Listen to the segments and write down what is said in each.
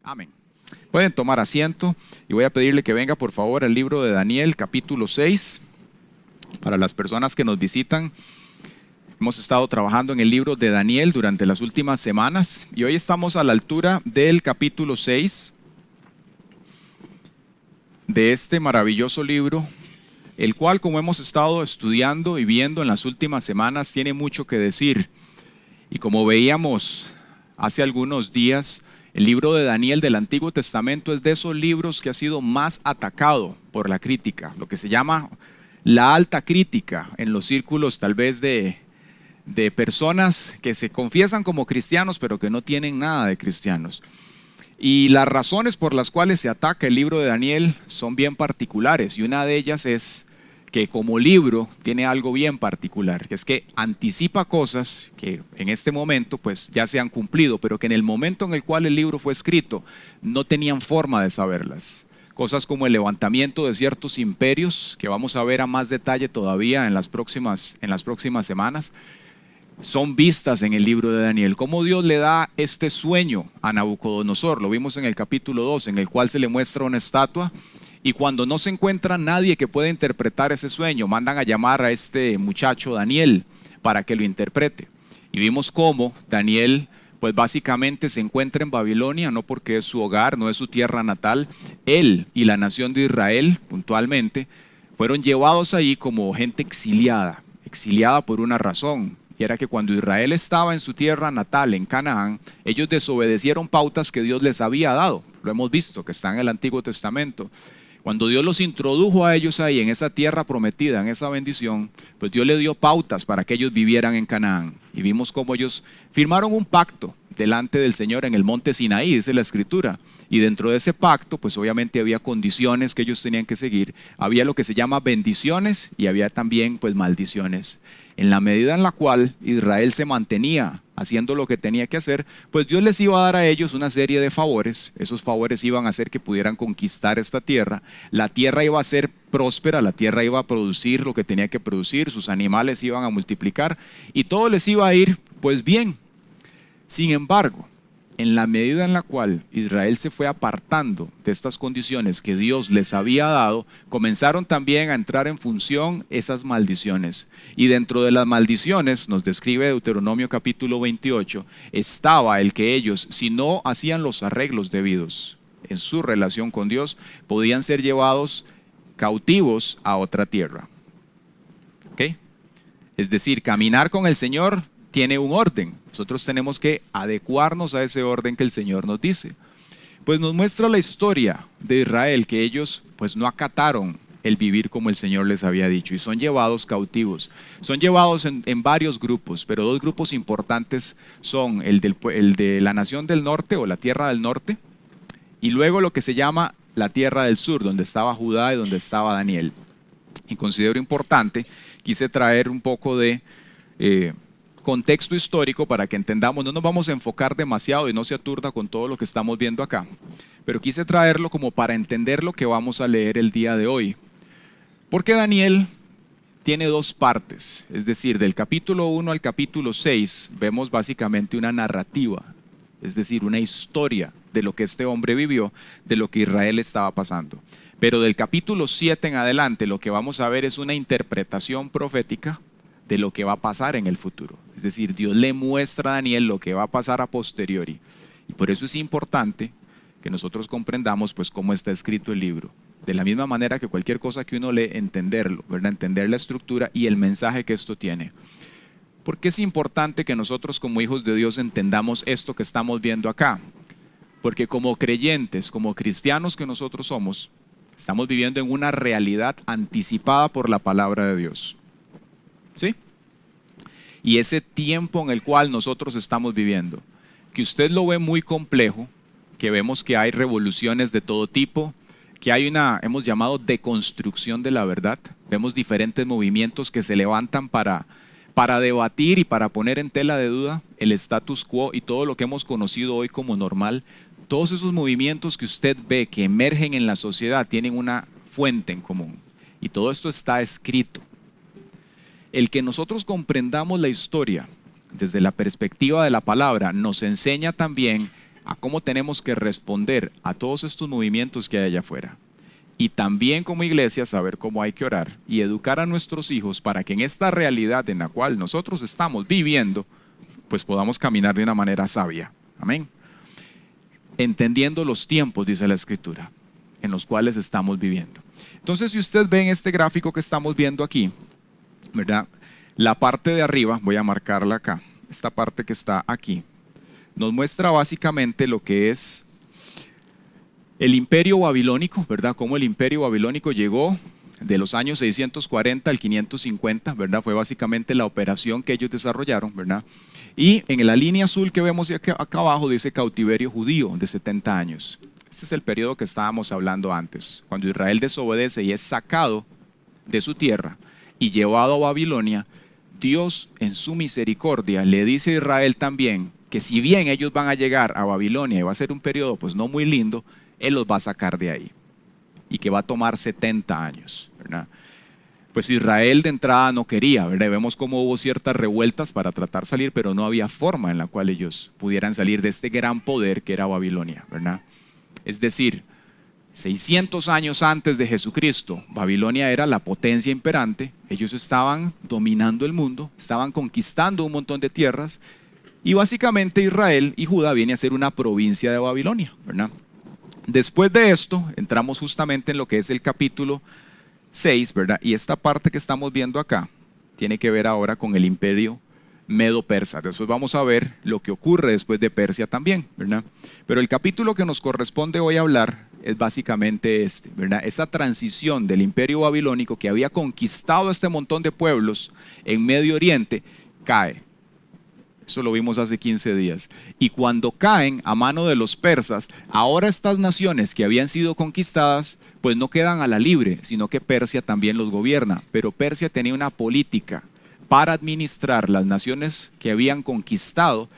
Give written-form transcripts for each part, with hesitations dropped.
Amén. Pueden tomar asiento y voy a pedirle que venga por favor al libro de Daniel, capítulo 6. Para las personas que nos visitan, hemos estado trabajando en el libro de Daniel durante las últimas semanas y hoy estamos a la altura del capítulo 6 de este maravilloso libro, el cual, como hemos estado estudiando y viendo en las últimas semanas, tiene mucho que decir. Y como veíamos hace algunos días, el libro de Daniel del Antiguo Testamento es de esos libros que ha sido más atacado por la crítica, lo que se llama la alta crítica en los círculos tal vez de personas que se confiesan como cristianos pero que no tienen nada de cristianos. Y las razones por las cuales se ataca el libro de Daniel son bien particulares y una de ellas es que como libro tiene algo bien particular, que es que anticipa cosas que en este momento pues ya se han cumplido, pero que en el momento en el cual el libro fue escrito no tenían forma de saberlas. Cosas como el levantamiento de ciertos imperios, que vamos a ver a más detalle todavía en las próximas semanas, son vistas en el libro de Daniel. Cómo Dios le da este sueño a Nabucodonosor, lo vimos en el capítulo 2, en el cual se le muestra una estatua. Y cuando no se encuentra nadie que pueda interpretar ese sueño, mandan a llamar a este muchacho Daniel para que lo interprete. Y vimos cómo Daniel, pues básicamente se encuentra en Babilonia, no porque es su hogar, no es su tierra natal. Él y la nación de Israel, puntualmente, fueron llevados ahí como gente exiliada por una razón. Y era que cuando Israel estaba en su tierra natal, en Canaán, ellos desobedecieron pautas que Dios les había dado. Lo hemos visto, que está en el Antiguo Testamento. Cuando Dios los introdujo a ellos ahí en esa tierra prometida, en esa bendición, pues Dios le dio pautas para que ellos vivieran en Canaán. Y vimos cómo ellos firmaron un pacto delante del Señor en el monte Sinaí, dice la Escritura. Y dentro de ese pacto, pues obviamente había condiciones que ellos tenían que seguir. Había lo que se llama bendiciones y había también pues maldiciones. En la medida en la cual Israel se mantenía haciendo lo que tenía que hacer, pues Dios les iba a dar a ellos una serie de favores. Esos favores iban a hacer que pudieran conquistar esta tierra. La tierra iba a ser próspera, la tierra iba a producir lo que tenía que producir, sus animales iban a multiplicar y todo les iba a ir pues bien. Sin embargo, en la medida en la cual Israel se fue apartando de estas condiciones que Dios les había dado, comenzaron también a entrar en función esas maldiciones. Y dentro de las maldiciones, nos describe Deuteronomio capítulo 28, estaba el que ellos, si no hacían los arreglos debidos en su relación con Dios, podían ser llevados cautivos a otra tierra. ¿Ok? Es decir, caminar con el Señor tiene un orden. Nosotros tenemos que adecuarnos a ese orden que el Señor nos dice. Pues nos muestra la historia de Israel, que ellos pues no acataron el vivir como el Señor les había dicho y son llevados cautivos. Son llevados en varios grupos, pero dos grupos importantes son el de la nación del norte o la tierra del norte y luego lo que se llama la tierra del sur, donde estaba Judá y donde estaba Daniel. Y considero importante, quise traer un poco de contexto histórico para que entendamos, no nos vamos a enfocar demasiado y no se aturda con todo lo que estamos viendo acá, pero quise traerlo como para entender lo que vamos a leer el día de hoy. Porque Daniel tiene dos partes, es decir, del capítulo 1 al capítulo 6 vemos básicamente una narrativa, es decir, una historia de lo que este hombre vivió, de lo que Israel estaba pasando. Pero del capítulo 7 en adelante lo que vamos a ver es una interpretación profética de lo que va a pasar en el futuro. Es decir, Dios le muestra a Daniel lo que va a pasar a posteriori. Y por eso es importante que nosotros comprendamos pues cómo está escrito el libro. De la misma manera que cualquier cosa que uno lee, entenderlo, ¿verdad? Entender la estructura y el mensaje que esto tiene. ¿Por qué es importante que nosotros como hijos de Dios entendamos esto que estamos viendo acá? Porque como creyentes, como cristianos que nosotros somos, estamos viviendo en una realidad anticipada por la palabra de Dios. ¿Sí? Y ese tiempo en el cual nosotros estamos viviendo, que usted lo ve muy complejo, que vemos que hay revoluciones de todo tipo, que hay hemos llamado deconstrucción de la verdad, vemos diferentes movimientos que se levantan para debatir y para poner en tela de duda el status quo y todo lo que hemos conocido hoy como normal. Todos esos movimientos que usted ve que emergen en la sociedad tienen una fuente en común y todo esto está escrito. el que nosotros comprendamos la historia desde la perspectiva de la palabra nos enseña también a cómo tenemos que responder a todos estos movimientos que hay allá afuera. Y también como iglesia saber cómo hay que orar y educar a nuestros hijos para que en esta realidad en la cual nosotros estamos viviendo, pues podamos caminar de una manera sabia. Amén. Entendiendo los tiempos, dice la Escritura, en los cuales estamos viviendo. Entonces, si usted ve en este gráfico que estamos viendo aquí, ¿verdad? La parte de arriba, voy a marcarla acá, esta parte que está aquí, nos muestra básicamente lo que es el imperio babilónico, ¿verdad? Cómo el imperio babilónico llegó de los años 640 al 550, ¿verdad? Fue básicamente la operación que ellos desarrollaron, ¿verdad? Y en la línea azul que vemos acá abajo dice cautiverio judío de 70 años. Este es el periodo que estábamos hablando antes, cuando Israel desobedece y es sacado de su tierra y llevado a Babilonia. Dios en su misericordia le dice a Israel también que si bien ellos van a llegar a Babilonia y va a ser un periodo pues no muy lindo, Él los va a sacar de ahí y que va a tomar 70 años, ¿verdad? Pues Israel de entrada no quería, ¿verdad? Vemos cómo hubo ciertas revueltas para tratar de salir, pero no había forma en la cual ellos pudieran salir de este gran poder que era Babilonia, ¿verdad? Es decir, 600 años antes de Jesucristo, Babilonia era la potencia imperante, ellos estaban dominando el mundo, estaban conquistando un montón de tierras y básicamente Israel y Judá viene a ser una provincia de Babilonia, ¿verdad? Después de esto, entramos justamente en lo que es el capítulo 6, ¿verdad? Y esta parte que estamos viendo acá tiene que ver ahora con el imperio medo-persa. Después vamos a ver lo que ocurre después de Persia también, ¿verdad? Pero el capítulo que nos corresponde hoy hablar es básicamente este, ¿verdad? Esa transición del imperio babilónico que había conquistado este montón de pueblos en Medio Oriente, cae. Eso lo vimos hace 15 días. Y cuando caen a mano de los persas, ahora estas naciones que habían sido conquistadas, pues no quedan a la libre, sino que Persia también los gobierna. Pero Persia tenía una política para administrar las naciones que habían conquistado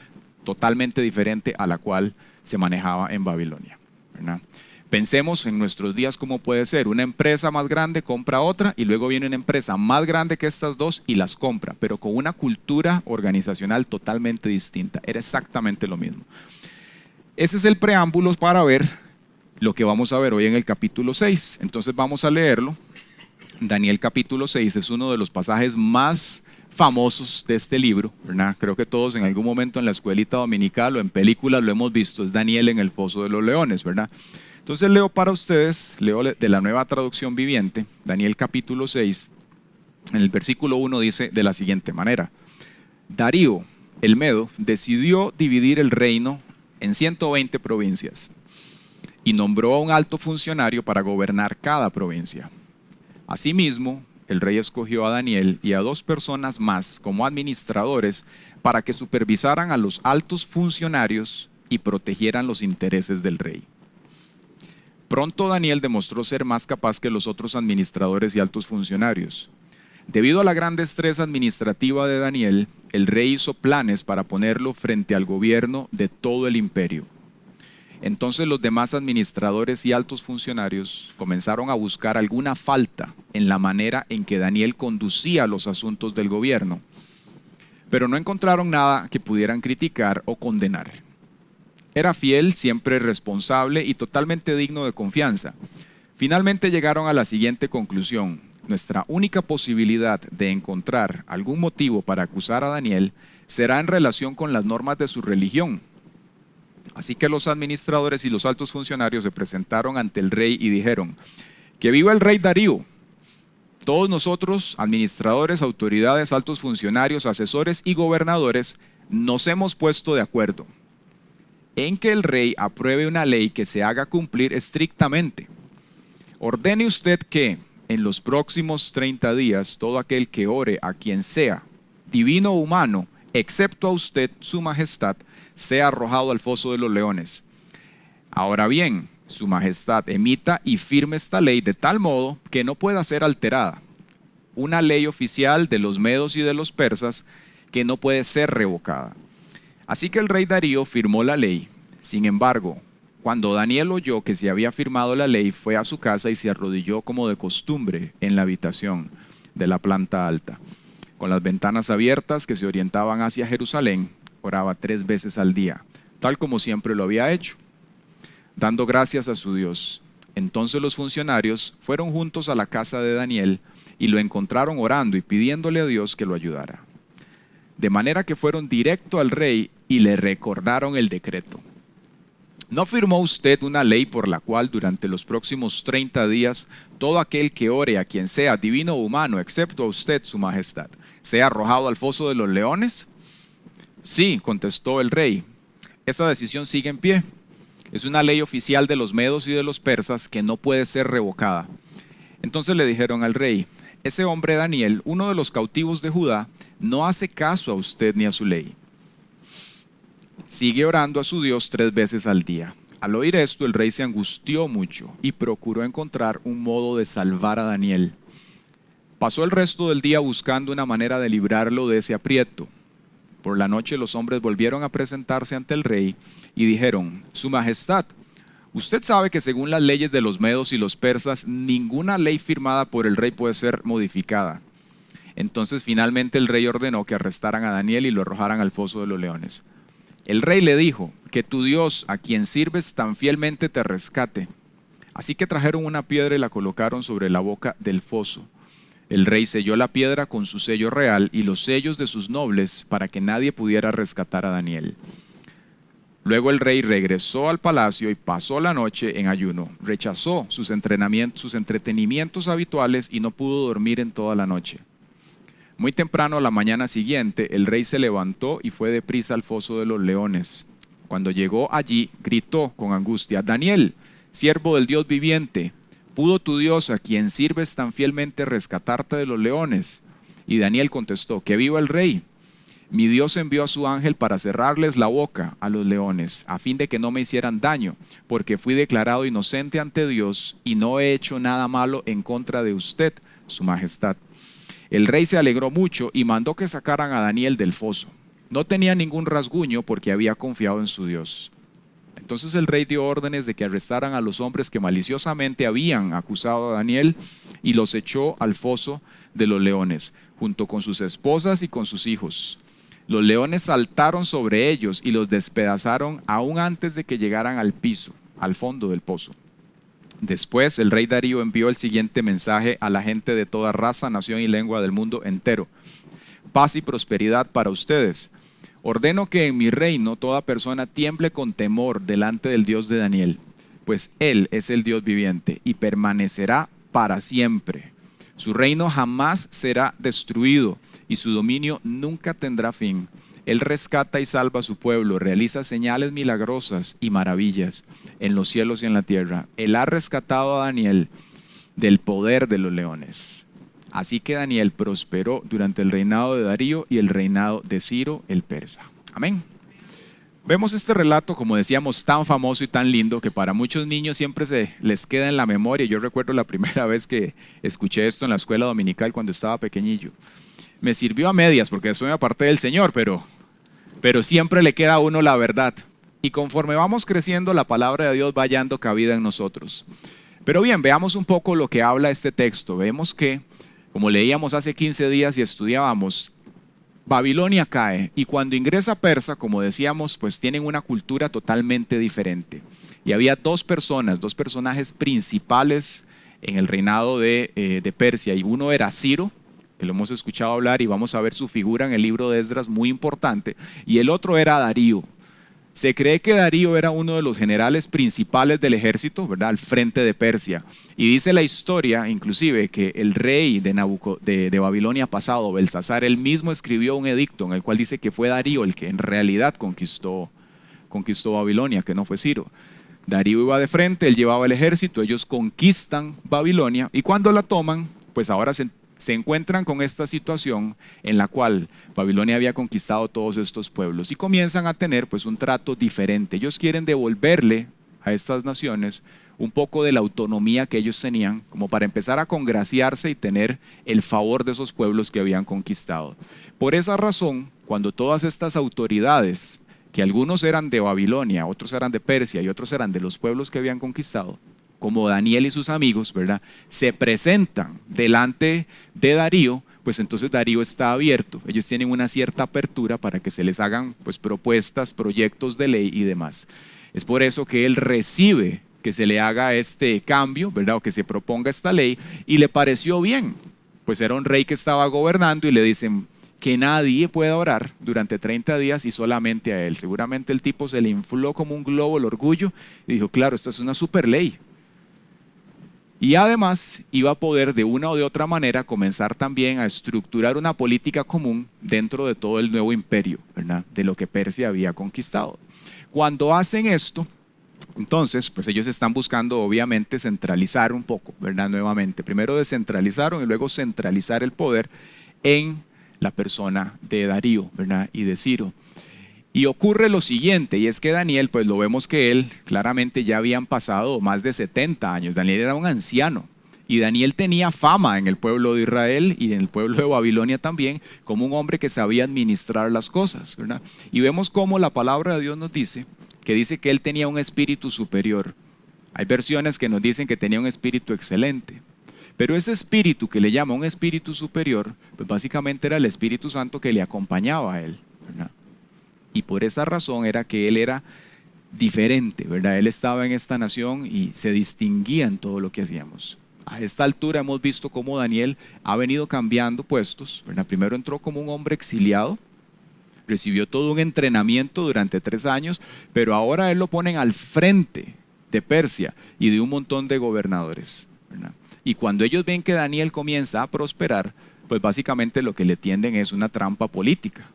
totalmente diferente a la cual se manejaba en Babilonia, ¿verdad? Pensemos en nuestros días cómo puede ser. Una empresa más grande compra otra y luego viene una empresa más grande que estas dos y las compra, pero con una cultura organizacional totalmente distinta. Era exactamente lo mismo. Ese es el preámbulo para ver lo que vamos a ver hoy en el capítulo 6. Entonces vamos a leerlo. Daniel capítulo 6 es uno de los pasajes más famosos de este libro, ¿verdad? Creo que todos en algún momento en la escuelita dominical o en películas lo hemos visto. Es Daniel en el foso de los leones, ¿verdad? Entonces leo para ustedes, leo de la Nueva Traducción Viviente, Daniel capítulo 6, en el versículo 1 dice de la siguiente manera: Darío, el Medo, decidió dividir el reino en 120 provincias y nombró a un alto funcionario para gobernar cada provincia. Asimismo, el rey escogió a Daniel y a 2 personas más como administradores para que supervisaran a los altos funcionarios y protegieran los intereses del rey. Pronto Daniel demostró ser más capaz que los otros administradores y altos funcionarios. Debido a la gran destreza administrativa de Daniel, el rey hizo planes para ponerlo frente al gobierno de todo el imperio. Entonces los demás administradores y altos funcionarios comenzaron a buscar alguna falta en la manera en que Daniel conducía los asuntos del gobierno, pero no encontraron nada que pudieran criticar o condenar. Era fiel, siempre responsable y totalmente digno de confianza. Finalmente llegaron a la siguiente conclusión: nuestra única posibilidad de encontrar algún motivo para acusar a Daniel será en relación con las normas de su religión. Así que los administradores y los altos funcionarios se presentaron ante el rey y dijeron: ¡Que viva el rey Darío! Todos nosotros, administradores, autoridades, altos funcionarios, asesores y gobernadores, nos hemos puesto de acuerdo en que el rey apruebe una ley que se haga cumplir estrictamente. Ordene usted que en los próximos 30 días todo aquel que ore a quien sea, divino o humano, excepto a usted, su majestad, sea arrojado al foso de los leones. Ahora bien, su majestad emita y firme esta ley de tal modo que no pueda ser alterada. Una ley oficial de los medos y de los persas que no puede ser revocada. Así que el rey Darío firmó la ley. Sin embargo, cuando Daniel oyó que se había firmado la ley, fue a su casa y se arrodilló como de costumbre en la habitación de la planta alta. con las ventanas abiertas que se orientaban hacia Jerusalén, oraba 3 veces al día, tal como siempre lo había hecho, dando gracias a su Dios. Entonces los funcionarios fueron juntos a la casa de Daniel y lo encontraron orando y pidiéndole a Dios que lo ayudara. De manera que fueron directo al rey y le recordaron el decreto. ¿No firmó usted una ley por la cual durante los próximos 30 días todo aquel que ore a quien sea, divino o humano, excepto a usted, su majestad, sea arrojado al foso de los leones? Sí, contestó el rey. Esa decisión sigue en pie. Es una ley oficial de los medos y de los persas que no puede ser revocada. Entonces le dijeron al rey: ese hombre Daniel, uno de los cautivos de Judá, no hace caso a usted ni a su ley. Sigue orando a su Dios 3 veces al día. Al oír esto, el rey se angustió mucho y procuró encontrar un modo de salvar a Daniel. Pasó el resto del día buscando una manera de librarlo de ese aprieto. Por la noche los hombres volvieron a presentarse ante el rey y dijeron: Su Majestad, usted sabe que según las leyes de los medos y los persas, ninguna ley firmada por el rey puede ser modificada. Entonces finalmente el rey ordenó que arrestaran a Daniel y lo arrojaran al foso de los leones. El rey le dijo: que tu Dios, a quien sirves tan fielmente, te rescate. Así que trajeron una piedra y la colocaron sobre la boca del foso. El rey selló la piedra con su sello real y los sellos de sus nobles para que nadie pudiera rescatar a Daniel. Luego el rey regresó al palacio y pasó la noche en ayuno. Rechazó sus entretenimientos habituales y no pudo dormir en toda la noche. Muy temprano a la mañana siguiente, el rey se levantó y fue deprisa al foso de los leones. Cuando llegó allí, gritó con angustia: Daniel, siervo del Dios viviente, ¿pudo tu Dios, a quien sirves tan fielmente, rescatarte de los leones? Y Daniel contestó: que viva el rey. Mi Dios envió a su ángel para cerrarles la boca a los leones, a fin de que no me hicieran daño, porque fui declarado inocente ante Dios y no he hecho nada malo en contra de usted, su majestad. El rey se alegró mucho y mandó que sacaran a Daniel del foso. No tenía ningún rasguño porque había confiado en su Dios. Entonces el rey dio órdenes de que arrestaran a los hombres que maliciosamente habían acusado a Daniel y los echó al foso de los leones, junto con sus esposas y con sus hijos. Los leones saltaron sobre ellos y los despedazaron aún antes de que llegaran al piso, al fondo del pozo. Después el rey Darío envió el siguiente mensaje a la gente de toda raza, nación y lengua del mundo entero: paz y prosperidad para ustedes. Ordeno que en mi reino toda persona tiemble con temor delante del Dios de Daniel, pues Él es el Dios viviente y permanecerá para siempre. Su reino jamás será destruido y su dominio nunca tendrá fin. Él rescata y salva a su pueblo, realiza señales milagrosas y maravillas en los cielos y en la tierra. Él ha rescatado a Daniel del poder de los leones. Así que Daniel prosperó durante el reinado de Darío y el reinado de Ciro el persa. Amén. Vemos este relato, como decíamos, tan famoso y tan lindo que para muchos niños siempre se les queda en la memoria. Yo recuerdo la primera vez que escuché esto en la escuela dominical cuando estaba pequeñillo. Me sirvió a medias porque después me aparté del Señor, pero siempre le queda a uno la verdad. Y conforme vamos creciendo, la palabra de Dios va hallando cabida en nosotros. Pero bien, veamos un poco lo que habla este texto. Vemos que, como leíamos hace 15 días y estudiábamos, Babilonia cae y cuando ingresa Persa, como decíamos, pues tienen una cultura totalmente diferente. Y había dos personajes principales en el reinado de Persia, y uno era Ciro, que lo hemos escuchado hablar y vamos a ver su figura en el libro de Esdras, muy importante, y el otro era Darío. Se cree que Darío era uno de los generales principales del ejército, ¿verdad?, al frente de Persia. Y dice la historia, inclusive, que el rey de Babilonia pasado, Belsasar, él mismo escribió un edicto en el cual dice que fue Darío el que en realidad conquistó Babilonia, que no fue Ciro. Darío iba de frente, él llevaba el ejército, ellos conquistan Babilonia y cuando la toman, pues ahora se encuentran con esta situación en la cual Babilonia había conquistado todos estos pueblos y comienzan a tener pues un trato diferente. Ellos quieren devolverle a estas naciones un poco de la autonomía que ellos tenían, como para empezar a congraciarse y tener el favor de esos pueblos que habían conquistado. Por esa razón, cuando todas estas autoridades, que algunos eran de Babilonia, otros eran de Persia y otros eran de los pueblos que habían conquistado, como Daniel y sus amigos, ¿verdad?, se presentan delante de Darío, pues entonces Darío está abierto. Ellos tienen una cierta apertura para que se les hagan pues propuestas, proyectos de ley y demás. Es por eso que él recibe que se le haga este cambio, ¿verdad? O que se proponga esta ley, y le pareció bien, pues era un rey que estaba gobernando y le dicen que nadie pueda orar durante 30 días y solamente a él. Seguramente el tipo se le infló como un globo el orgullo y dijo, claro, esta es una super ley. Y además iba a poder de una o de otra manera comenzar también a estructurar una política común dentro de todo el nuevo imperio, ¿verdad? De lo que Persia había conquistado. Cuando hacen esto, entonces, pues ellos están buscando obviamente centralizar un poco, ¿verdad? Nuevamente, primero descentralizaron y luego centralizar el poder en la persona de Darío, ¿verdad? Y de Ciro. Y ocurre lo siguiente, y es que Daniel, pues lo vemos que él claramente ya habían pasado más de 70 años. Daniel era un anciano y Daniel tenía fama en el pueblo de Israel y en el pueblo de Babilonia también como un hombre que sabía administrar las cosas, ¿verdad? Y vemos cómo la palabra de Dios nos dice que él tenía un espíritu superior. Hay versiones que nos dicen que tenía un espíritu excelente. Pero ese espíritu que le llama un espíritu superior, pues básicamente era el Espíritu Santo que le acompañaba a él, ¿verdad? Y por esa razón era que él era diferente, ¿verdad? Él estaba en esta nación y se distinguía en todo lo que hacíamos. A esta altura hemos visto cómo Daniel ha venido cambiando puestos, ¿verdad? Primero entró como un hombre exiliado, recibió todo un entrenamiento durante 3 años, pero ahora él lo ponen al frente de Persia y de un montón de gobernadores, ¿verdad? Y cuando ellos ven que Daniel comienza a prosperar, pues básicamente lo que le tienden es una trampa política.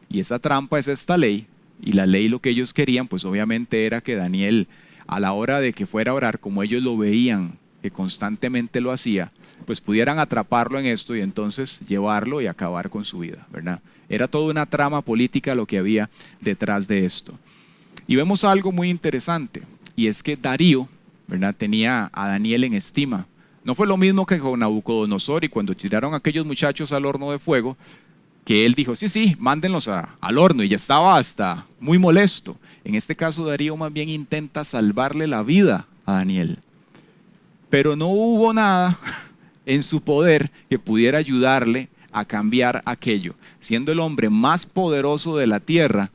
Y esa trampa es esta ley, y la ley lo que ellos querían, pues obviamente era que Daniel, a la hora de que fuera a orar, como ellos lo veían, que constantemente lo hacía, pues pudieran atraparlo en esto y entonces llevarlo y acabar con su vida, ¿verdad? Era toda una trama política lo que había detrás de esto. Y vemos algo muy interesante, y es que Darío, ¿verdad?, tenía a Daniel en estima. No fue lo mismo que con Nabucodonosor y cuando tiraron a aquellos muchachos al horno de fuego, que él dijo, sí, mándenlos al horno, y ya estaba hasta muy molesto. En este caso Darío más bien intenta salvarle la vida a Daniel. Pero no hubo nada en su poder que pudiera ayudarle a cambiar aquello. Siendo el hombre más poderoso de la tierra,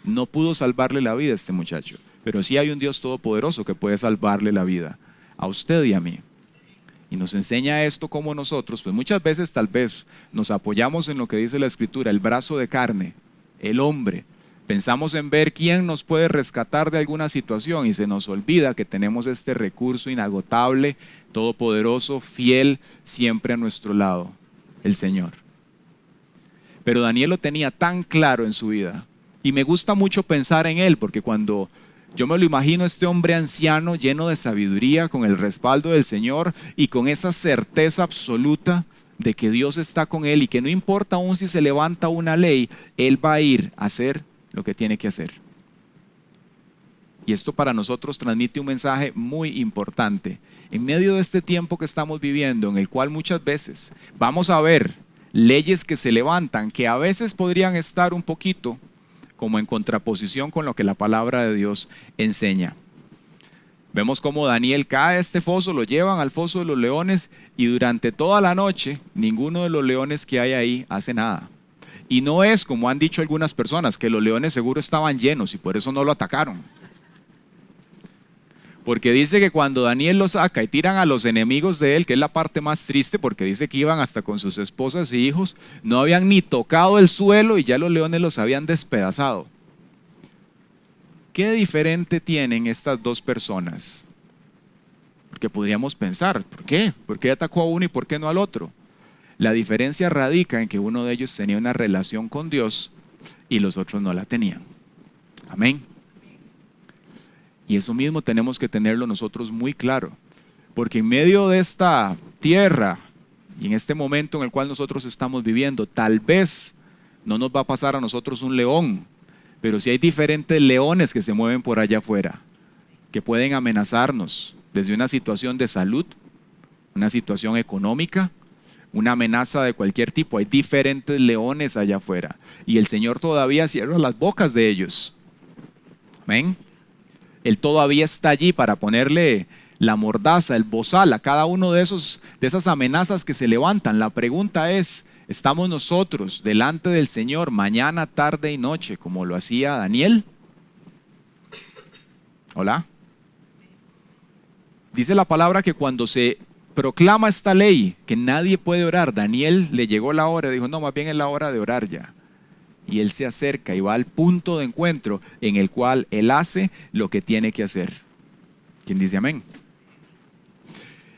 no pudo salvarle la vida a este muchacho. Pero sí hay un Dios todopoderoso que puede salvarle la vida a usted y a mí. Y nos enseña esto como nosotros, pues muchas veces tal vez nos apoyamos en lo que dice la Escritura, el brazo de carne, el hombre. Pensamos en ver quién nos puede rescatar de alguna situación y se nos olvida que tenemos este recurso inagotable, todopoderoso, fiel, siempre a nuestro lado, el Señor. Pero Daniel lo tenía tan claro en su vida y me gusta mucho pensar en él porque cuando yo me lo imagino, este hombre anciano lleno de sabiduría, con el respaldo del Señor y con esa certeza absoluta de que Dios está con él y que no importa aún si se levanta una ley, él va a ir a hacer lo que tiene que hacer. Y esto para nosotros transmite un mensaje muy importante. En medio de este tiempo que estamos viviendo, en el cual muchas veces vamos a ver leyes que se levantan, que a veces podrían estar un poquito como en contraposición con lo que la palabra de Dios enseña. Vemos cómo Daniel cae a este foso, lo llevan al foso de los leones y durante toda la noche ninguno de los leones que hay ahí hace nada. Y no es como han dicho algunas personas, que los leones seguro estaban llenos y por eso no lo atacaron. Porque dice que cuando Daniel lo saca y tiran a los enemigos de él, que es la parte más triste, porque dice que iban hasta con sus esposas y hijos, no habían ni tocado el suelo y ya los leones los habían despedazado. ¿Qué diferente tienen estas dos personas? Porque podríamos pensar, ¿por qué? ¿Por qué atacó a uno y por qué no al otro? La diferencia radica en que uno de ellos tenía una relación con Dios y los otros no la tenían. Amén. Y eso mismo tenemos que tenerlo nosotros muy claro, porque en medio de esta tierra y en este momento en el cual nosotros estamos viviendo, tal vez no nos va a pasar a nosotros un león, pero sí hay diferentes leones que se mueven por allá afuera, que pueden amenazarnos desde una situación de salud, una situación económica, una amenaza de cualquier tipo. Hay diferentes leones allá afuera y el Señor todavía cierra las bocas de ellos. Amén. Él todavía está allí para ponerle la mordaza, el bozal a cada uno de esas amenazas que se levantan. La pregunta es, ¿Estamos nosotros delante del Señor mañana, tarde y noche como lo hacía Daniel? Hola. Dice la palabra que cuando se proclama esta ley, que nadie puede orar, Daniel le llegó la hora, dijo, no, más bien es la hora de orar ya. Y él se acerca y va al punto de encuentro en el cual él hace lo que tiene que hacer. ¿Quién dice amén?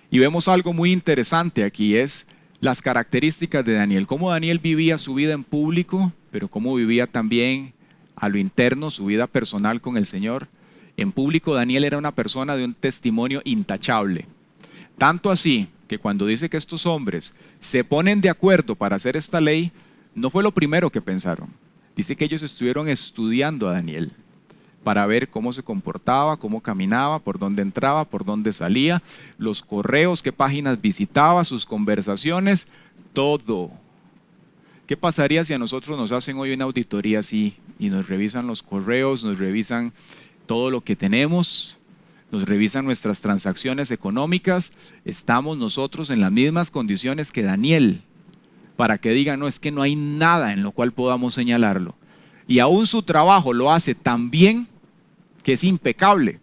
Y vemos algo muy interesante aquí, es las características de Daniel. Cómo Daniel vivía su vida en público, pero cómo vivía también a lo interno, su vida personal con el Señor. En público, Daniel era una persona de un testimonio intachable. Tanto así que cuando dice que estos hombres se ponen de acuerdo para hacer esta ley, no fue lo primero que pensaron. Dice que ellos estuvieron estudiando a Daniel para ver cómo se comportaba, cómo caminaba, por dónde entraba, por dónde salía, los correos, qué páginas visitaba, sus conversaciones, todo. ¿Qué pasaría si a nosotros nos hacen hoy una auditoría así y nos revisan los correos, nos revisan todo lo que tenemos, nos revisan nuestras transacciones económicas? Estamos nosotros en las mismas condiciones que Daniel, para que digan, no, es que no hay nada en lo cual podamos señalarlo. Y aún su trabajo lo hace tan bien que es impecable.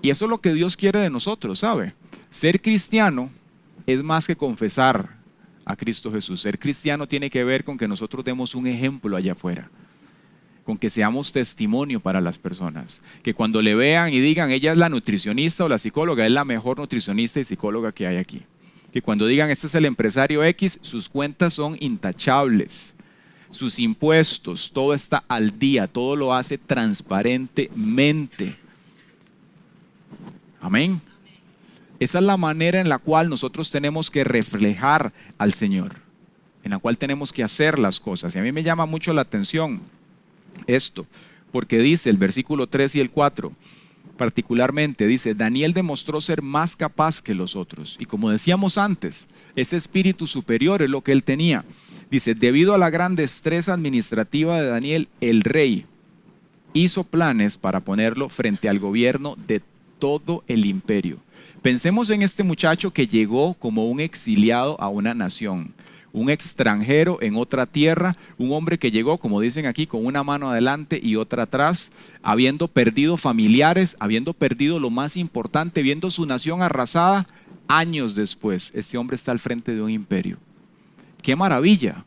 Y eso es lo que Dios quiere de nosotros, ¿sabe? Ser cristiano es más que confesar a Cristo Jesús. Ser cristiano tiene que ver con que nosotros demos un ejemplo allá afuera, con que seamos testimonio para las personas, que cuando le vean y digan, ella es la nutricionista o la psicóloga, es la mejor nutricionista y psicóloga que hay aquí. Que cuando digan, este es el empresario X, sus cuentas son intachables, sus impuestos, todo está al día, todo lo hace transparentemente. Amén. Esa es la manera en la cual nosotros tenemos que reflejar al Señor, en la cual tenemos que hacer las cosas. Y a mí me llama mucho la atención esto, porque dice el versículo 3 y el 4, particularmente dice, Daniel demostró ser más capaz que los otros. Y como decíamos antes, ese espíritu superior es lo que él tenía. Dice, debido a la gran destreza administrativa de Daniel, el rey hizo planes para ponerlo frente al gobierno de todo el imperio. Pensemos en este muchacho que llegó como un exiliado a una nación, un extranjero en otra tierra, un hombre que llegó, como dicen aquí, con una mano adelante y otra atrás, habiendo perdido familiares, habiendo perdido lo más importante, viendo su nación arrasada. Años después, este hombre está al frente de un imperio. ¡Qué maravilla!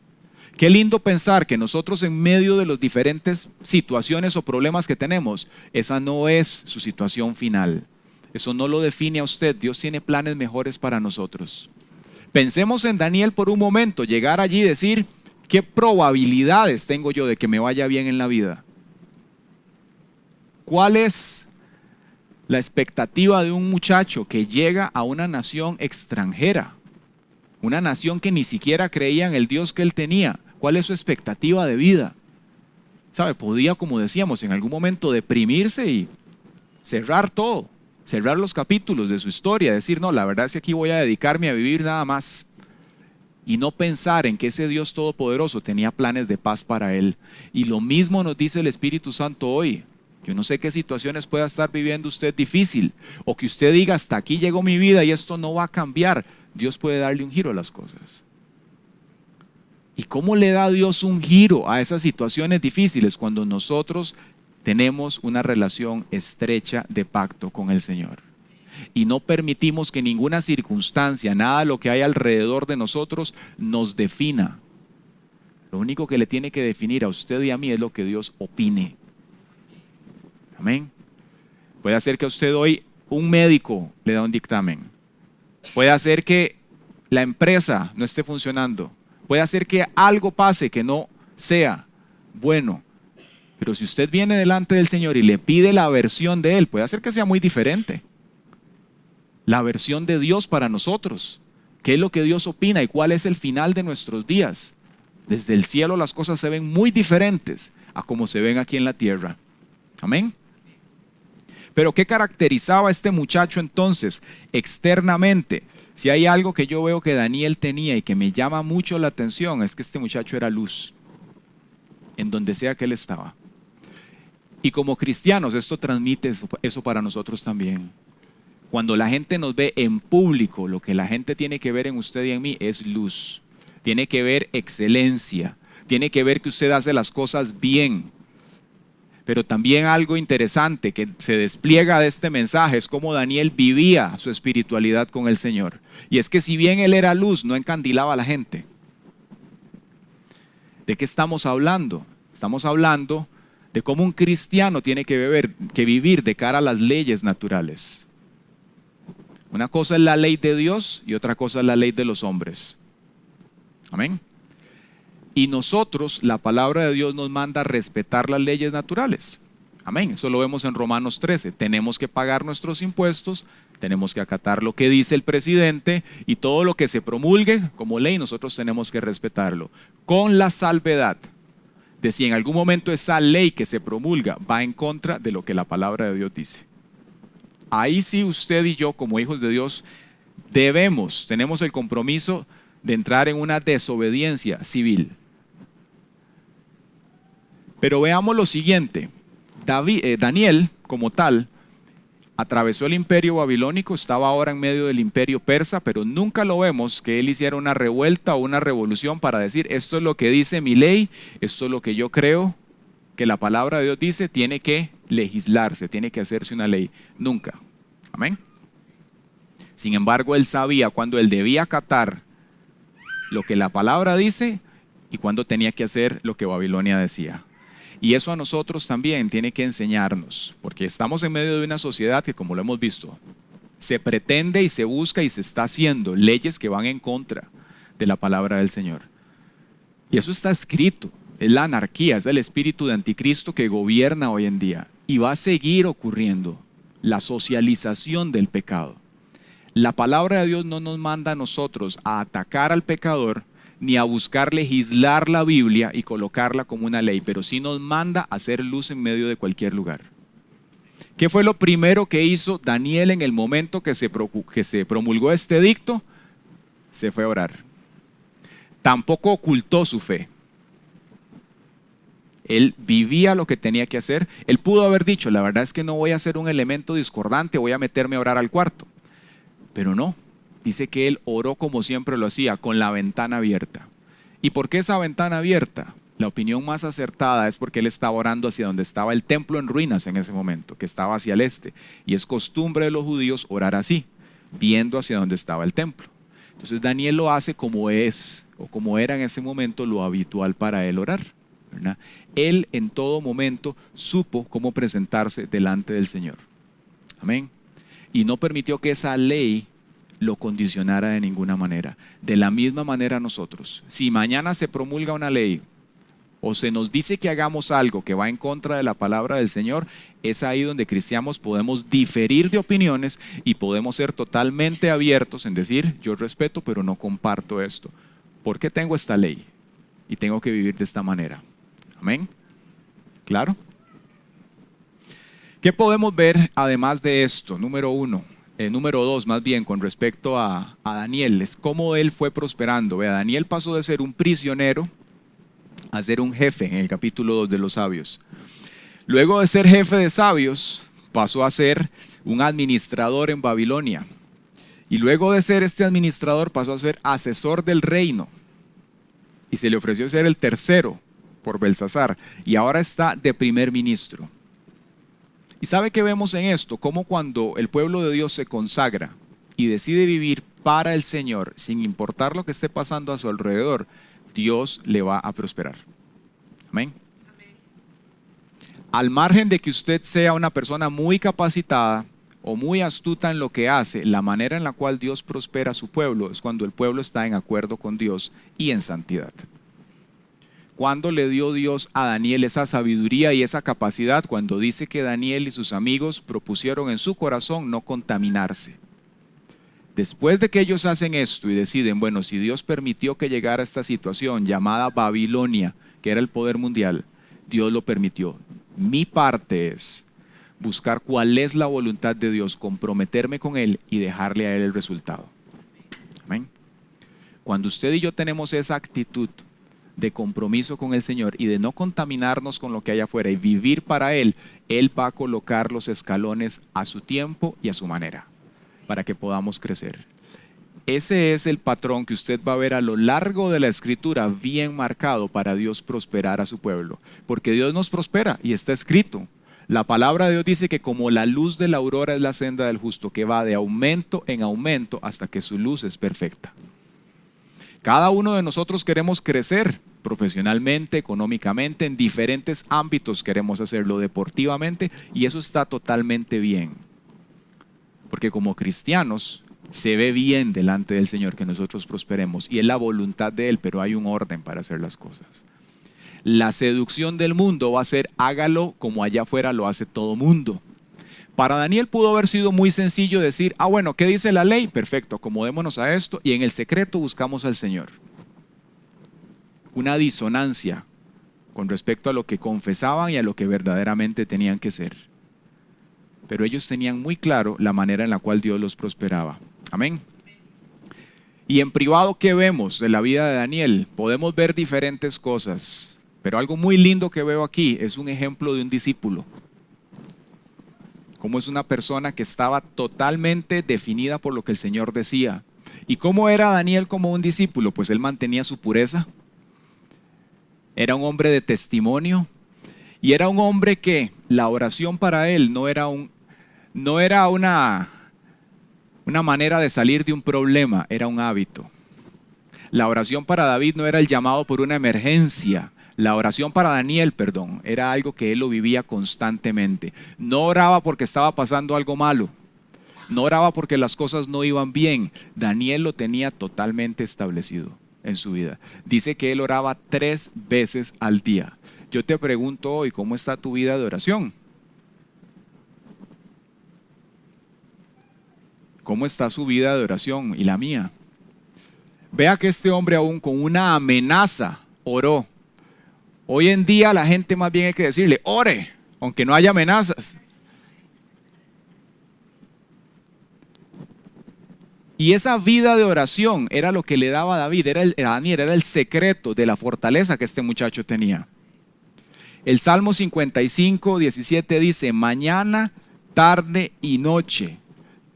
Qué lindo pensar que nosotros en medio de las diferentes situaciones o problemas que tenemos, esa no es su situación final. Eso no lo define a usted. Dios tiene planes mejores para nosotros. Pensemos en Daniel por un momento, llegar allí y decir, ¿qué probabilidades tengo yo de que me vaya bien en la vida? ¿Cuál es la expectativa de un muchacho que llega a una nación extranjera? Una nación que ni siquiera creía en el Dios que él tenía. ¿Cuál es su expectativa de vida? ¿Sabe? Podía, como decíamos, en algún momento deprimirse y cerrar todo. Cerrar los capítulos de su historia, decir, no, la verdad es que aquí voy a dedicarme a vivir nada más. Y no pensar en que ese Dios todopoderoso tenía planes de paz para él. Y lo mismo nos dice el Espíritu Santo hoy. Yo no sé qué situaciones pueda estar viviendo usted difícil, o que usted diga, hasta aquí llegó mi vida y esto no va a cambiar. Dios puede darle un giro a las cosas. ¿Y cómo le da Dios un giro a esas situaciones difíciles? Cuando nosotros tenemos una relación estrecha de pacto con el Señor y no permitimos que ninguna circunstancia, nada de lo que hay alrededor de nosotros nos defina. Lo único que le tiene que definir a usted y a mí es lo que Dios opine. Amén. Puede hacer que a usted hoy un médico le da un dictamen. Puede hacer que la empresa no esté funcionando. Puede hacer que algo pase que no sea bueno. Pero si usted viene delante del Señor y le pide la versión de Él, puede hacer que sea muy diferente. La versión de Dios para nosotros. ¿Qué es lo que Dios opina y cuál es el final de nuestros días? Desde el cielo las cosas se ven muy diferentes a como se ven aquí en la tierra. Amén. Pero ¿qué caracterizaba a este muchacho entonces externamente? Si hay algo que yo veo que Daniel tenía y que me llama mucho la atención, es que este muchacho era luz en donde sea que él estaba. Y como cristianos esto transmite eso para nosotros también. Cuando la gente nos ve en público, lo que la gente tiene que ver en usted y en mí es luz. tiene que ver excelencia, tiene que ver que usted hace las cosas bien. Pero también algo interesante que se despliega de este mensaje es cómo Daniel vivía su espiritualidad con el Señor. Y es que si bien él era luz, no encandilaba a la gente. ¿De qué estamos hablando? Estamos hablando de cómo un cristiano tiene que vivir de cara a las leyes naturales. Una cosa es la ley de Dios y otra cosa es la ley de los hombres. Amén. Y nosotros, la palabra de Dios nos manda a respetar las leyes naturales. Amén. Eso lo vemos en Romanos 13. Tenemos que pagar nuestros impuestos, tenemos que acatar lo que dice el presidente y todo lo que se promulgue como ley, nosotros tenemos que respetarlo. Con la salvedad de si en algún momento esa ley que se promulga va en contra de lo que la palabra de Dios dice. Ahí sí usted y yo como hijos de Dios tenemos el compromiso de entrar en una desobediencia civil. Pero veamos lo siguiente, Daniel como tal atravesó el imperio babilónico, estaba ahora en medio del imperio persa, pero nunca lo vemos que él hiciera una revuelta o una revolución para decir esto es lo que dice mi ley, esto es lo que yo creo que la palabra de Dios dice, tiene que legislarse, tiene que hacerse una ley. Nunca. Amén. Sin embargo, él sabía cuando él debía acatar lo que la palabra dice y cuando tenía que hacer lo que Babilonia decía. Y eso a nosotros también tiene que enseñarnos, porque estamos en medio de una sociedad que, como lo hemos visto, se pretende y se busca y se está haciendo leyes que van en contra de la palabra del Señor. Y eso está escrito, es la anarquía, es el espíritu de anticristo que gobierna hoy en día y va a seguir ocurriendo, la socialización del pecado. La palabra de Dios no nos manda a nosotros a atacar al pecador, ni a buscar legislar la Biblia y colocarla como una ley, pero sí nos manda a hacer luz en medio de cualquier lugar. ¿Qué fue lo primero que hizo Daniel en el momento que se promulgó este edicto? Se fue a orar. Tampoco ocultó su fe. Él vivía lo que tenía que hacer. Él pudo haber dicho, la verdad es que no voy a ser un elemento discordante, voy a meterme a orar al cuarto. Pero no. Dice que él oró como siempre lo hacía, con la ventana abierta. ¿Y por qué esa ventana abierta? La opinión más acertada es porque él estaba orando hacia donde estaba el templo en ruinas en ese momento, que estaba hacia el este. Y es costumbre de los judíos orar así, viendo hacia donde estaba el templo. Entonces Daniel lo hace como es, o como era en ese momento lo habitual para él orar, ¿verdad? Él en todo momento supo cómo presentarse delante del Señor. Amén. Y no permitió que esa ley lo condicionara de ninguna manera. De la misma manera nosotros, si mañana se promulga una ley o se nos dice que hagamos algo que va en contra de la palabra del Señor, es ahí donde cristianos podemos diferir de opiniones y podemos ser totalmente abiertos en decir, yo respeto pero no comparto esto. ¿Por qué tengo esta ley? Y tengo que vivir de esta manera. Amén. ¿Claro? ¿Qué podemos ver además de esto? Número dos, más bien, con respecto a Daniel, es cómo él fue prosperando. Vea, Daniel pasó de ser un prisionero a ser un jefe en el capítulo 2 de los sabios. Luego de ser jefe de sabios, pasó a ser un administrador en Babilonia. Y luego de ser este administrador, pasó a ser asesor del reino. Y se le ofreció ser el tercero por Belsasar. Y ahora está de primer ministro. ¿Y sabe qué vemos en esto? Cómo cuando el pueblo de Dios se consagra y decide vivir para el Señor, sin importar lo que esté pasando a su alrededor, Dios le va a prosperar. Amén. Al margen de que usted sea una persona muy capacitada o muy astuta en lo que hace, la manera en la cual Dios prospera a su pueblo es cuando el pueblo está en acuerdo con Dios y en santidad. ¿Cuándo le dio Dios a Daniel esa sabiduría y esa capacidad? Cuando dice que Daniel y sus amigos propusieron en su corazón no contaminarse. Después de que ellos hacen esto y deciden, bueno, si Dios permitió que llegara a esta situación llamada Babilonia, que era el poder mundial, Dios lo permitió. Mi parte es buscar cuál es la voluntad de Dios, comprometerme con Él y dejarle a Él el resultado. Amén. Cuando usted y yo tenemos esa actitud de compromiso con el Señor y de no contaminarnos con lo que hay afuera y vivir para Él, Él va a colocar los escalones a su tiempo y a su manera para que podamos crecer. Ese es el patrón que usted va a ver a lo largo de la Escritura, bien marcado para Dios prosperar a su pueblo. Porque Dios nos prospera y está escrito. La palabra de Dios dice que como la luz de la aurora es la senda del justo, que va de aumento en aumento hasta que su luz es perfecta. Cada uno de nosotros queremos crecer profesionalmente, económicamente, en diferentes ámbitos queremos hacerlo, deportivamente, y eso está totalmente bien. Porque como cristianos se ve bien delante del Señor que nosotros prosperemos y es la voluntad de Él, pero hay un orden para hacer las cosas. La seducción del mundo va a ser hágalo como allá afuera lo hace todo mundo. Para Daniel pudo haber sido muy sencillo decir, bueno, ¿qué dice la ley? Perfecto, acomodémonos a esto y en el secreto buscamos al Señor. Una disonancia con respecto a lo que confesaban y a lo que verdaderamente tenían que ser. Pero ellos tenían muy claro la manera en la cual Dios los prosperaba. Amén. Y en privado, ¿qué vemos de la vida de Daniel? Podemos ver diferentes cosas, pero algo muy lindo que veo aquí es un ejemplo de un discípulo. Cómo es una persona que estaba totalmente definida por lo que el Señor decía. ¿Y cómo era Daniel como un discípulo? Pues él mantenía su pureza. Era un hombre de testimonio. Y era un hombre que la oración para él no era una manera de salir de un problema, era un hábito. La oración para David no era el llamado por una emergencia. La oración para Daniel, perdón, era algo que él lo vivía constantemente. No oraba porque estaba pasando algo malo. No oraba porque las cosas no iban bien. Daniel lo tenía totalmente establecido en su vida. Dice que él oraba 3 veces al día. Yo te pregunto hoy, ¿cómo está tu vida de oración? ¿Cómo está su vida de oración y la mía? Vea que este hombre aún con una amenaza oró. Hoy en día la gente más bien hay que decirle, ore, aunque no haya amenazas. Y esa vida de oración era lo que le daba a David, Daniel, era el secreto de la fortaleza que este muchacho tenía. El Salmo 55, 17 dice, mañana, tarde y noche,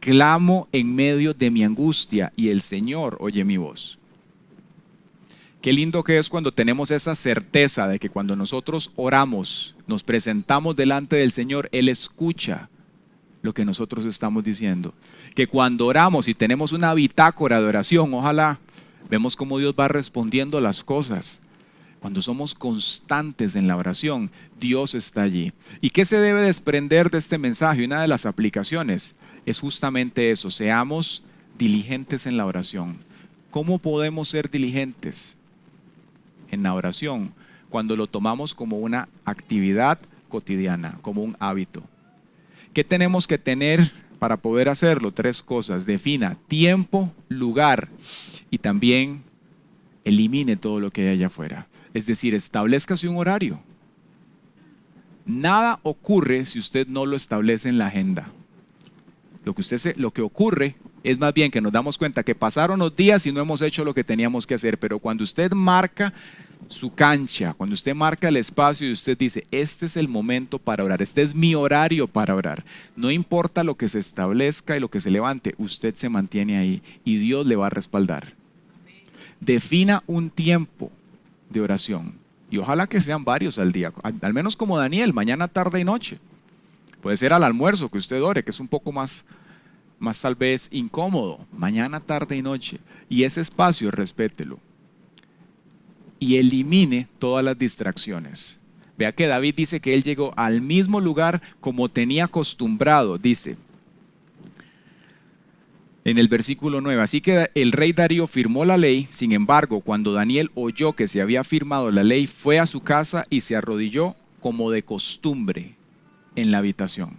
clamo en medio de mi angustia y el Señor oye mi voz. Qué lindo que es cuando tenemos esa certeza de que cuando nosotros oramos, nos presentamos delante del Señor, Él escucha lo que nosotros estamos diciendo. Que cuando oramos y tenemos una bitácora de oración, ojalá, vemos cómo Dios va respondiendo las cosas. Cuando somos constantes en la oración, Dios está allí. ¿Y qué se debe desprender de este mensaje? Una de las aplicaciones es justamente eso, seamos diligentes en la oración. ¿Cómo podemos ser diligentes en la oración? Cuando lo tomamos como una actividad cotidiana, como un hábito. ¿Qué tenemos que tener para poder hacerlo? 3 cosas. Defina tiempo, lugar y también elimine todo lo que hay allá afuera. Es decir, establezcase un horario. Nada ocurre si usted no lo establece en la agenda. Lo que ocurre es más bien que nos damos cuenta que pasaron los días y no hemos hecho lo que teníamos que hacer. Pero cuando usted marca su cancha, cuando usted marca el espacio y usted dice, este es el momento para orar, este es mi horario para orar. No importa lo que se establezca y lo que se levante, usted se mantiene ahí y Dios le va a respaldar. Defina un tiempo de oración y ojalá que sean varios al día, al menos como Daniel, mañana, tarde y noche. Puede ser al almuerzo que usted ore, que es un poco más tal vez incómodo, mañana, tarde y noche. Y ese espacio respételo y elimine todas las distracciones. Vea que David dice que él llegó al mismo lugar como tenía acostumbrado, dice en el versículo 9, así que el rey Darío firmó la ley. Sin embargo, cuando Daniel oyó que se había firmado la ley, fue a su casa y se arrodilló como de costumbre en la habitación.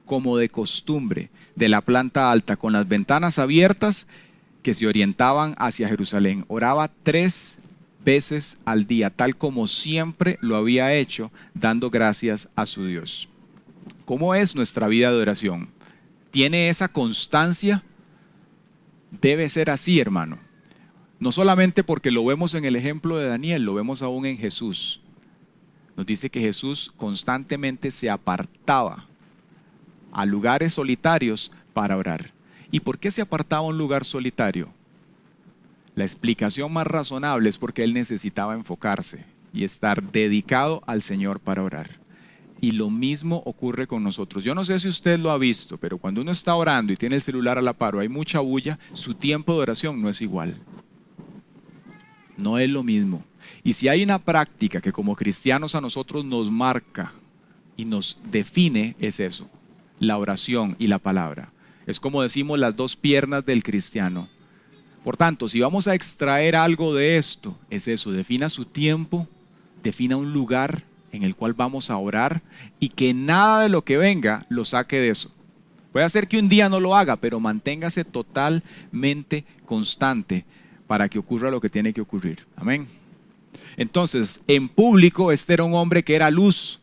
Como de costumbre, de la planta alta, con las ventanas abiertas que se orientaban hacia Jerusalén. Oraba 3 veces al día, tal como siempre lo había hecho, dando gracias a su Dios. ¿Cómo es nuestra vida de oración? ¿Tiene esa constancia? Debe ser así, hermano. No solamente porque lo vemos en el ejemplo de Daniel, lo vemos aún en Jesús. Nos dice que Jesús constantemente se apartaba a lugares solitarios para orar. ¿Y por qué se apartaba a un lugar solitario? La explicación más razonable es porque él necesitaba enfocarse y estar dedicado al Señor para orar. Y lo mismo ocurre con nosotros. Yo no sé si usted lo ha visto, pero cuando uno está orando y tiene el celular a la par o hay mucha bulla, su tiempo de oración no es igual. No es lo mismo. Y si hay una práctica que como cristianos a nosotros nos marca y nos define, es eso, la oración y la palabra. Es como decimos las dos piernas del cristiano. Por tanto, si vamos a extraer algo de esto, es eso, defina su tiempo, defina un lugar en el cual vamos a orar y que nada de lo que venga lo saque de eso. Puede ser que un día no lo haga, pero manténgase totalmente constante para que ocurra lo que tiene que ocurrir. Amén. Entonces, en público, este era un hombre que era luz,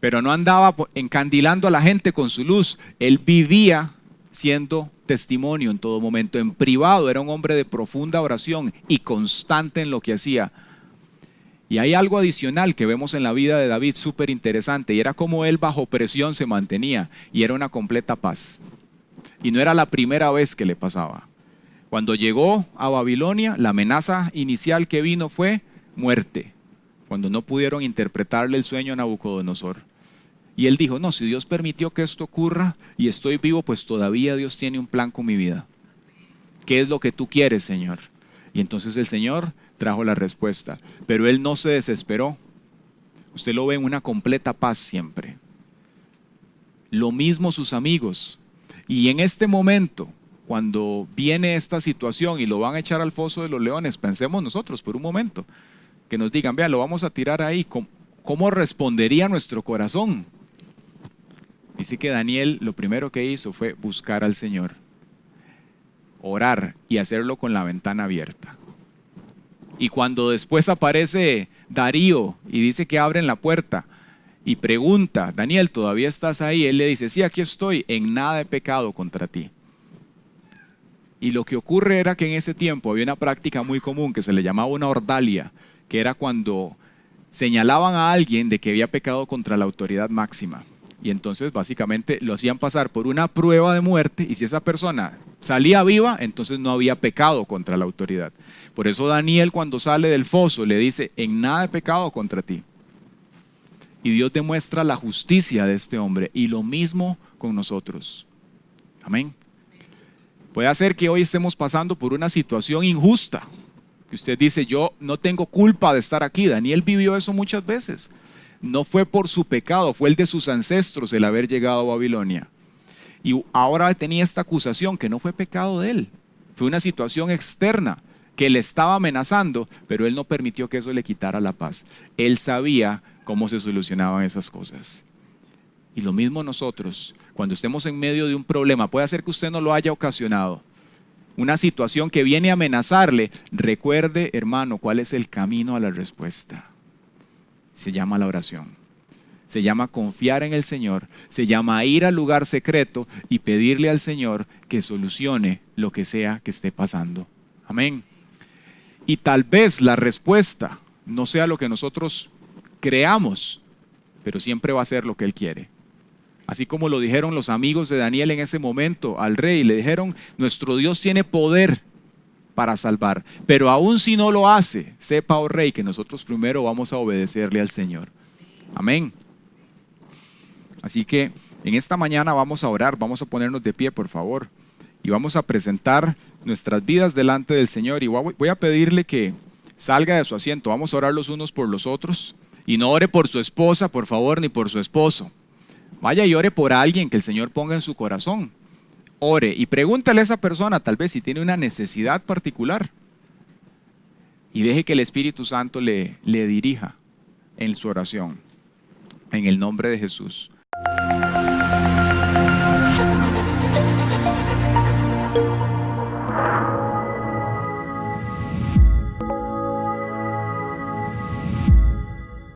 pero no andaba encandilando a la gente con su luz. Él vivía siendo testimonio en todo momento. En privado era un hombre de profunda oración y constante en lo que hacía. Y hay algo adicional que vemos en la vida de David súper interesante, y era cómo él bajo presión se mantenía, y era una completa paz. Y no era la primera vez que le pasaba. Cuando llegó a Babilonia, la amenaza inicial que vino fue muerte, cuando no pudieron interpretarle el sueño a Nabucodonosor. Y él dijo, no, si Dios permitió que esto ocurra y estoy vivo, pues todavía Dios tiene un plan con mi vida. ¿Qué es lo que tú quieres, Señor? Y entonces el Señor trajo la respuesta, pero él no se desesperó. Usted lo ve en una completa paz siempre. Lo mismo sus amigos. Y en este momento, cuando viene esta situación y lo van a echar al foso de los leones, pensemos nosotros por un momento, que nos digan, vea, lo vamos a tirar ahí, ¿cómo respondería nuestro corazón? Dice que Daniel lo primero que hizo fue buscar al Señor, orar y hacerlo con la ventana abierta. Y cuando después aparece Darío y dice que abren la puerta y pregunta, Daniel, ¿todavía estás ahí? Él le dice, sí, aquí estoy, en nada he pecado contra ti. Y lo que ocurre era que en ese tiempo había una práctica muy común que se le llamaba una ordalia, que era cuando señalaban a alguien de que había pecado contra la autoridad máxima. Y entonces básicamente lo hacían pasar por una prueba de muerte, y si esa persona salía viva, entonces no había pecado contra la autoridad. Por eso Daniel, cuando sale del foso, le dice, en nada he pecado contra ti. Y Dios demuestra la justicia de este hombre, y lo mismo con nosotros. Amén. Puede ser que hoy estemos pasando por una situación injusta, que usted dice, yo no tengo culpa de estar aquí. Daniel vivió eso muchas veces. No fue por su pecado, fue el de sus ancestros el haber llegado a Babilonia. Y ahora tenía esta acusación que no fue pecado de él, fue una situación externa que le estaba amenazando, pero él no permitió que eso le quitara la paz. Él sabía cómo se solucionaban esas cosas. Y lo mismo nosotros, cuando estemos en medio de un problema, puede ser que usted no lo haya ocasionado, una situación que viene a amenazarle, recuerde, hermano, cuál es el camino a la respuesta. Se llama la oración, se llama confiar en el Señor, se llama ir al lugar secreto y pedirle al Señor que solucione lo que sea que esté pasando. Amén. Y tal vez la respuesta no sea lo que nosotros creamos, pero siempre va a ser lo que Él quiere. Así como lo dijeron los amigos de Daniel en ese momento al rey, le dijeron, nuestro Dios tiene poder para salvar, pero aún si no lo hace, sepa, oh rey, que nosotros primero vamos a obedecerle al Señor. Amén. Así que en esta mañana vamos a orar, vamos a ponernos de pie, por favor, y vamos a presentar nuestras vidas delante del Señor. Y voy a pedirle que salga de su asiento, vamos a orar los unos por los otros, y no ore por su esposa, por favor, ni por su esposo. Vaya y ore por alguien que el Señor ponga en su corazón. Ore y pregúntale a esa persona tal vez si tiene una necesidad particular y deje que el Espíritu Santo le dirija en su oración, en el nombre de Jesús.